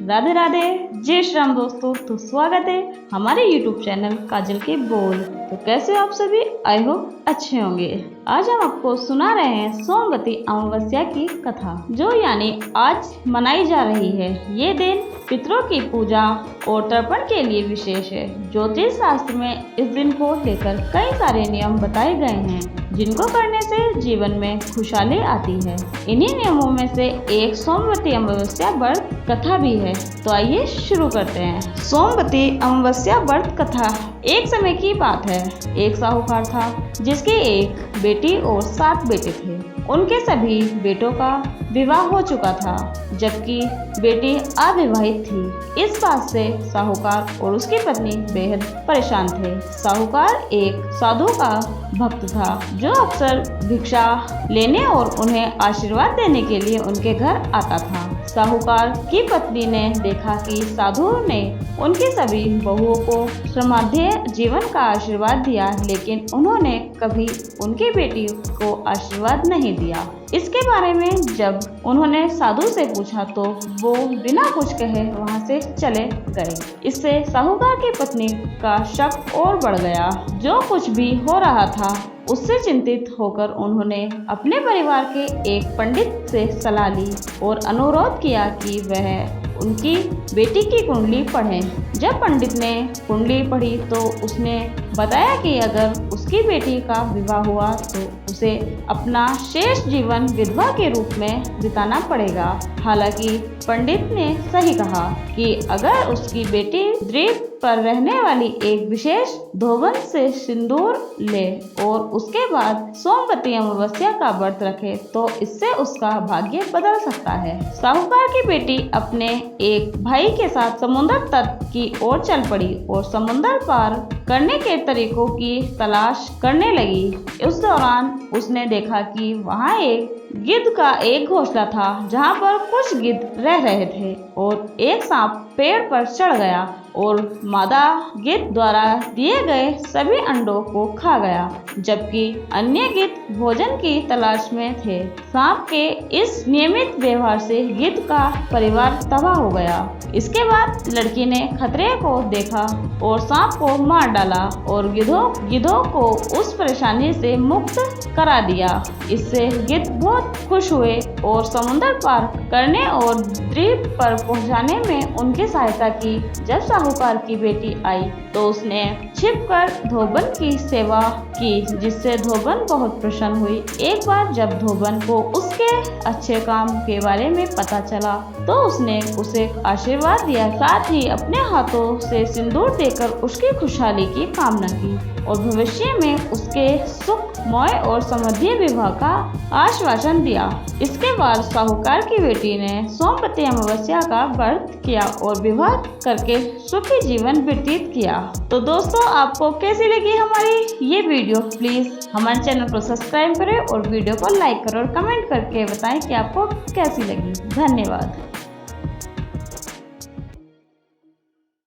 राधे राधे, जय श्री राम दोस्तों। तो स्वागत है हमारे YouTube चैनल काजल के बोल। तो कैसे हो आप सभी? आई होप अच्छे होंगे। आज हम आपको सुना रहे हैं सोमवती अमावस्या की कथा, जो यानी आज मनाई जा रही है। ये दिन पितरों की पूजा और तर्पण के लिए विशेष है। ज्योतिष शास्त्र में इस दिन को लेकर कई सारे नियम बताए गए हैं, जिनको करने से जीवन में खुशहाली आती है। इन्हीं नियमों में से एक सोमवती अमावस्या व्रत कथा भी है। तो आइए शुरू करते हैं। सोमवती अमावस्या व्रत कथा। एक समय की बात है, एक साहूकार था जिसके एक बेटी और 7 बेटे थे। उनके सभी बेटों का विवाह हो चुका था, जबकि बेटी अविवाहित थी। इस बात से साहूकार और उसकी पत्नी बेहद परेशान थे। साहूकार एक साधु का भक्त था, जो अक्सर भिक्षा लेने और उन्हें आशीर्वाद देने के लिए उनके घर आता था। साहूकार की पत्नी ने देखा कि साधु ने उनकी सभी बहुओं को श्रमाध्य जीवन का आशीर्वाद दिया, लेकिन उन्होंने कभी उनकी बेटी को आशीर्वाद नहीं दिया। इसके बारे में जब उन्होंने साधु से पूछा तो वो बिना कुछ कहे वहां से चले गए। इससे साहूकार की पत्नी का शक और बढ़ गया। जो कुछ भी हो रहा था उससे चिंतित होकर उन्होंने अपने परिवार के एक पंडित से सलाह ली और अनुरोध किया कि वह उनकी बेटी की कुंडली पढ़ें। जब पंडित ने कुंडली पढ़ी तो उसने बताया कि अगर उसकी बेटी का विवाह हुआ तो उसे अपना शेष जीवन विधवा के रूप में बिताना पड़ेगा। हालांकि पंडित ने सही कहा कि अगर उसकी बेटी द्वीप पर रहने वाली एक विशेष धोबन से सिंदूर ले और उसके बाद सोमवती अमावस्या का व्रत रखे तो इससे उसका भाग्य बदल सकता है। साहूकार की बेटी अपने एक भाई के साथ समुद्र तट की ओर चल पड़ी और समुद्र पार करने के तरीकों की तलाश करने लगी। उस दौरान उसने देखा कि वहाँ एक गिद्ध का एक घोंसला था, जहाँ पर कुछ गिद्ध रह रहे थे और एक सांप पेड़ पर चढ़ गया और मादा गिद्ध द्वारा दिए गए सभी अंडों को खा गया, जबकि अन्य गिद्ध भोजन की तलाश में थे। सांप के इस नियमित व्यवहार से गिद्ध का परिवार तबाह हो गया। इसके बाद लड़की ने खतरे को देखा और सांप को मार डाला और गिद्धों को उस परेशानी से मुक्त करा दिया। इससे गिद्ध बहुत खुश हुए और समुद्र पार करने और द्वीप पर पहुंचाने में उनकी सहायता की। जब साहूकार की बेटी आई तो उसने छिपकर धोबन की सेवा की, जिससे धोबन बहुत प्रसन्न हुई। एक बार जब धोबन को उसके अच्छे काम के बारे में पता चला तो उसने उसे आशीर्वाद दिया, साथ ही अपने हाथों से सिंदूर देकर उसकी खुशहाली की कामना की और भविष्य में उसके सुखमय और समृद्धि विवाह का आश्वासन दिया। इसके बाद साहूकार की बेटी ने सोमवती अमावस्या का व्रत किया और विवाह करके सुखी जीवन व्यतीत किया। तो दोस्तों, आपको कैसी लगी हमारी ये वीडियो? प्लीज हमारे चैनल को सब्सक्राइब करें और वीडियो को लाइक करें और कमेंट करके बताएं कि आपको कैसी लगी। धन्यवाद।